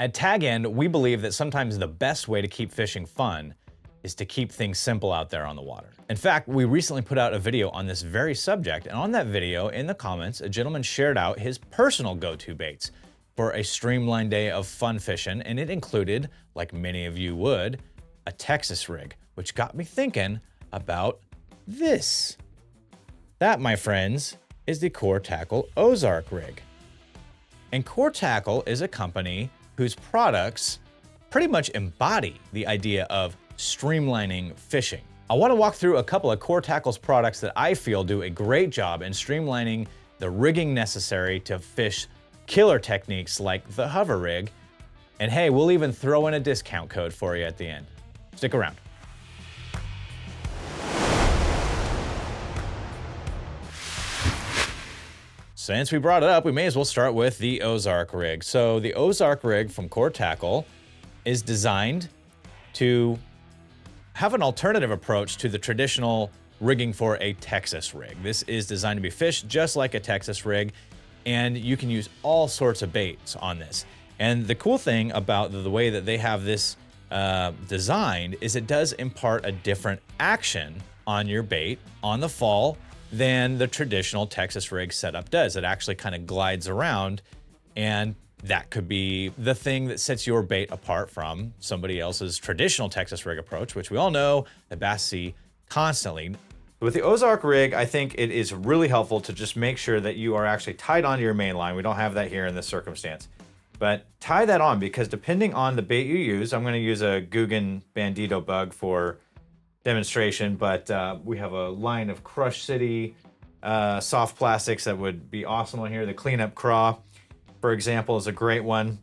At Tag End, we believe that sometimes the best way to keep fishing fun is to keep things simple out there on the water. In fact, we recently put out a video on this very subject, and on that video, in the comments, a gentleman shared out his personal go-to baits for a streamlined day of fun fishing, and it included, like many of you would, a Texas rig, which got me thinking about this. That, my friends, is the Core Tackle Ozark Rig. And Core Tackle is a company whose products pretty much embody the idea of streamlining fishing. I want to walk through a couple of Core Tackle's products that I feel do a great job in streamlining the rigging necessary to fish killer techniques like the hover rig. And hey, we'll even throw in a discount code for you at the end. Stick around. Since we brought it up, we may as well start with the Ozark rig. So the Ozark rig from Core Tackle is designed to have an alternative approach to the traditional rigging for a Texas rig. This is designed to be fished just like a Texas rig, and you can use all sorts of baits on this. And the cool thing about the way that they have this designed is it does impart a different action on your bait on the fall than the traditional Texas rig setup does. It actually kind of glides around, and that could be the thing that sets your bait apart from somebody else's traditional Texas rig approach, which we all know that bass see constantly. With the Ozark rig, I think it is really helpful to just make sure that you are actually tied onto your main line. We don't have that here in this circumstance, but tie that on, because depending on the bait you use, I'm gonna use a Guggen Bandito bug for demonstration, but we have a line of Crush City soft plastics that would be awesome on here. The Cleanup Craw, for example, is a great one,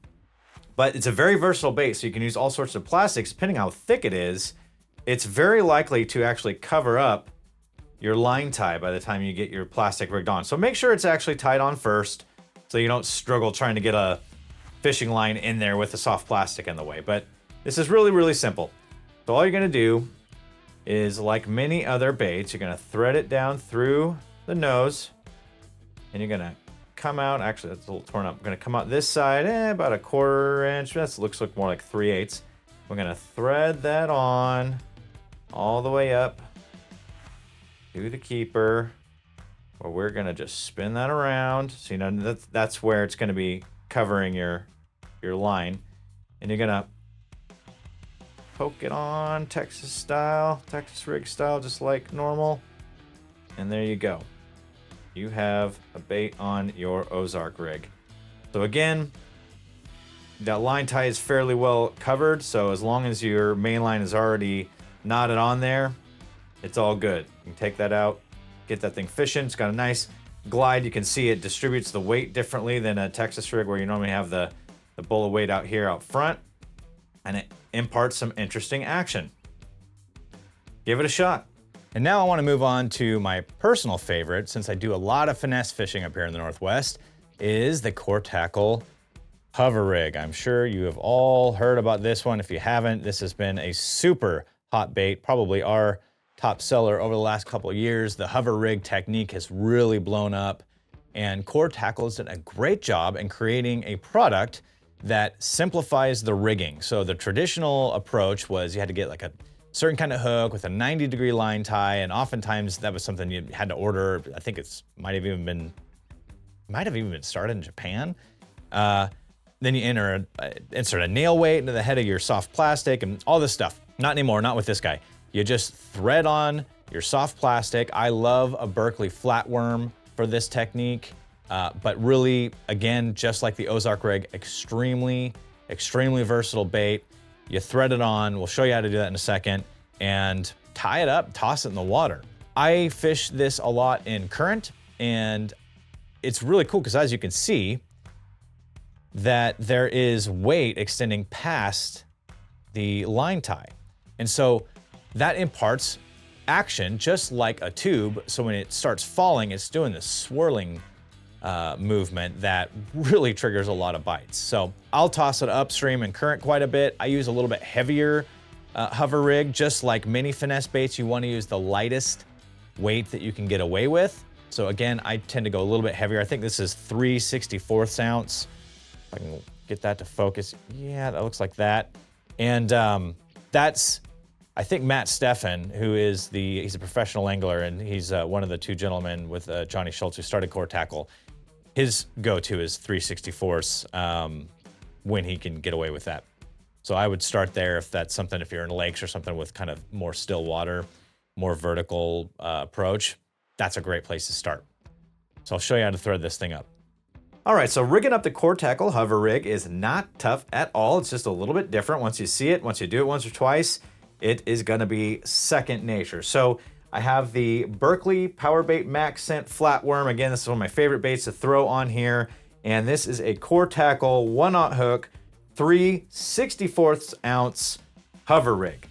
but it's a very versatile bait, so you can use all sorts of plastics. Depending how thick it is, it's very likely to actually cover up your line tie by the time you get your plastic rigged on. So make sure it's actually tied on first, so you don't struggle trying to get a fishing line in there with the soft plastic in the way. But this is really, really simple. So all you're gonna do is, like many other baits, you're gonna thread it down through the nose, and you're gonna come out, actually that's a little torn up, I'm gonna come out this side, about a 1/4 inch, that looks like more like 3/8. We're gonna thread that on all the way up to the keeper, where we're gonna just spin that around. So you know that's where it's gonna be covering your line, and you're gonna poke it on Texas style, Texas rig style, just like normal. And there you go. You have a bait on your Ozark rig. So again, that line tie is fairly well covered, so as long as your main line is already knotted on there, it's all good. You can take that out, get that thing fishing. It's got a nice glide. You can see it distributes the weight differently than a Texas rig, where you normally have the bowl of weight out here out front, and it imparts some interesting action. Give it a shot. And now I want to move on to my personal favorite, since I do a lot of finesse fishing up here in the Northwest, is the Core Tackle hover rig. I'm sure you have all heard about this one. If you haven't, this has been a super hot bait, probably our top seller over the last couple of years. The hover rig technique has really blown up, and Core Tackle has done a great job in creating a product that simplifies the rigging. So the traditional approach was you had to get like a certain kind of hook with a 90-degree line tie, and oftentimes that was something you had to order. I think it's might have even been started in Japan. Then you insert a nail weight into the head of your soft plastic and all this stuff. Not anymore, not with this guy. You just thread on your soft plastic. I love a Berkeley flatworm for this technique. But really, again, just like the Ozark rig, extremely, extremely versatile bait. You thread it on, we'll show you how to do that in a second, and tie it up, toss it in the water. I fish this a lot in current, and it's really cool because, as you can see, that there is weight extending past the line tie. And so that imparts action just like a tube. So when it starts falling, it's doing this swirling movement that really triggers a lot of bites. So I'll toss it upstream and current quite a bit. I use a little bit heavier hover rig. Just like many finesse baits, you want to use the lightest weight that you can get away with. So again, I tend to go a little bit heavier. I think this is 3/64 ounce. If I can get that to focus. Yeah, that looks like that. And that's, I think, Matt Steffen, who is he's a professional angler, and he's one of the two gentlemen with Johnny Schultz who started Core Tackle. His go-to is 3/64 when he can get away with that. So I would start there if that's something, if you're in lakes or something with kind of more still water, more vertical approach, that's a great place to start. So I'll show you how to thread this thing up. All right, so rigging up the Core Tackle hover rig is not tough at all. It's just a little bit different. Once you see it, once you do it once or twice, it is gonna be second nature. So I have the Berkley Powerbait Max Scent Flatworm. Again, this is one of my favorite baits to throw on here. And this is a Core Tackle 1/0 hook, 3/64 ounce hover rig.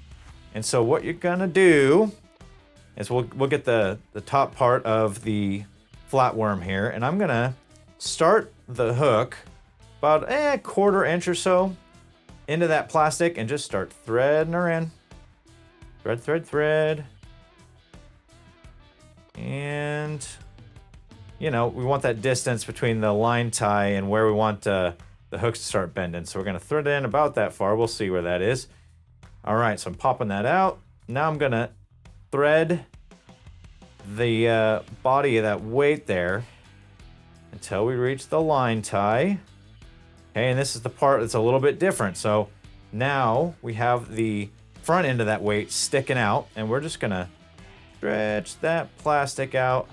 And so what you're gonna do is we'll get the top part of the flatworm here, and I'm gonna start the hook about a 1/4 inch or so into that plastic and just start threading her in. Thread, thread, thread. And, you know, we want that distance between the line tie and where we want the hooks to start bending. So we're gonna thread in about that far. We'll see where that is. All right, so I'm popping that out. Now I'm gonna thread the body of that weight there until we reach the line tie. Okay, and this is the part that's a little bit different. So now we have the front end of that weight sticking out, and we're just gonna stretch that plastic out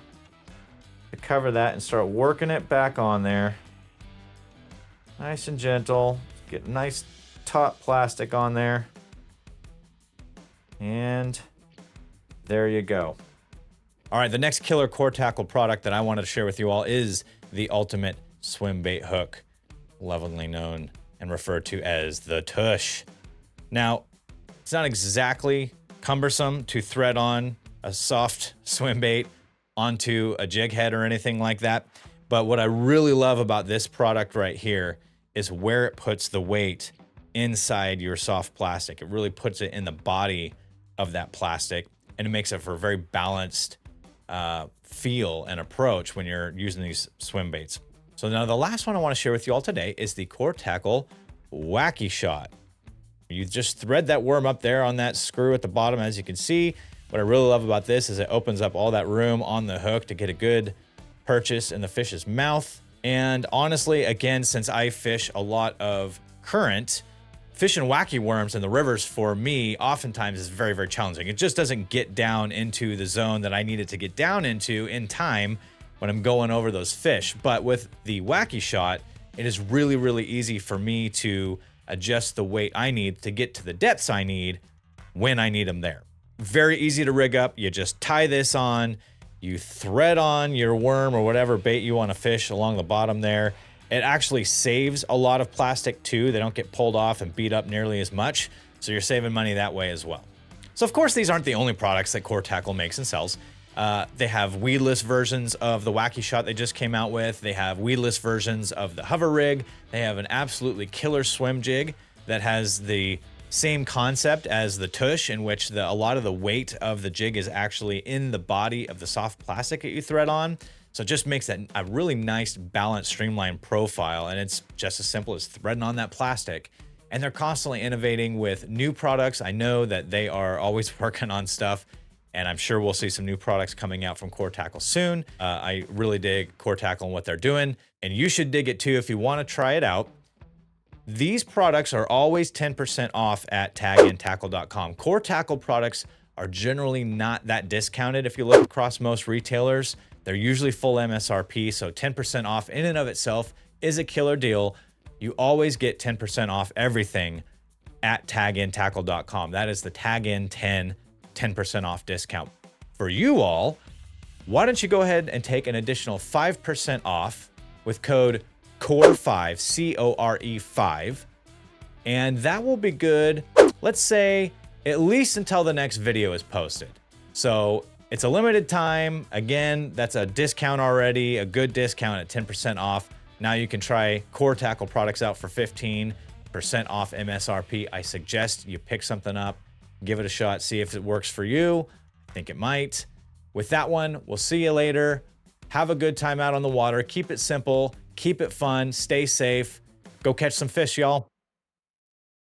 to cover that and start working it back on there. Nice and gentle. Get nice taut plastic on there. And there you go. All right, the next killer Core Tackle product that I wanted to share with you all is the ultimate swim bait hook, lovingly known and referred to as the TUSH. Now, it's not exactly cumbersome to thread on a soft swim bait onto a jig head or anything like that. But what I really love about this product right here is where it puts the weight inside your soft plastic. It really puts it in the body of that plastic, and it makes it for a very balanced feel and approach when you're using these swim baits. So now the last one I want to share with you all today is the Core Tackle Wacky Shot. You just thread that worm up there on that screw at the bottom, as you can see. What I really love about this is it opens up all that room on the hook to get a good purchase in the fish's mouth. And honestly, again, since I fish a lot of current, fishing wacky worms in the rivers for me oftentimes is very, very challenging. It just doesn't get down into the zone that I need it to get down into in time when I'm going over those fish. But with the Wacky Shot, it is really, really easy for me to adjust the weight I need to get to the depths I need when I need them there. Very easy to rig up. You just tie this on, you thread on your worm or whatever bait you want to fish along the bottom there. It actually saves a lot of plastic too. They don't get pulled off and beat up nearly as much. So you're saving money that way as well. So of course, these aren't the only products that Core Tackle makes and sells. They have weedless versions of the Wacky Shot they just came out with. They have weedless versions of the hover rig. They have an absolutely killer swim jig that has the same concept as the TUSH, in which a lot of the weight of the jig is actually in the body of the soft plastic that you thread on. So it just makes that a really nice, balanced, streamlined profile. And it's just as simple as threading on that plastic. And they're constantly innovating with new products. I know that they are always working on stuff, and I'm sure we'll see some new products coming out from Core Tackle soon. I really dig Core Tackle and what they're doing, and you should dig it too if you want to try it out. These products are always 10% off at tagandtackle.com. Core Tackle products are generally not that discounted if you look across most retailers. They're usually full MSRP, so 10% off in and of itself is a killer deal. You always get 10% off everything at tagandtackle.com. That is the TagIn10 10% off discount. For you all, why don't you go ahead and take an additional 5% off with code CORE5, C-O-R-E 5, and that will be good, let's say, at least until the next video is posted. So it's a limited time. Again, that's a discount already, a good discount at 10% off. Now you can try Core Tackle products out for 15% off MSRP. I suggest you pick something up, give it a shot, see if it works for you. I think it might. With that one, we'll see you later. Have a good time out on the water. Keep it simple, keep it fun, stay safe, Go catch some fish, y'all.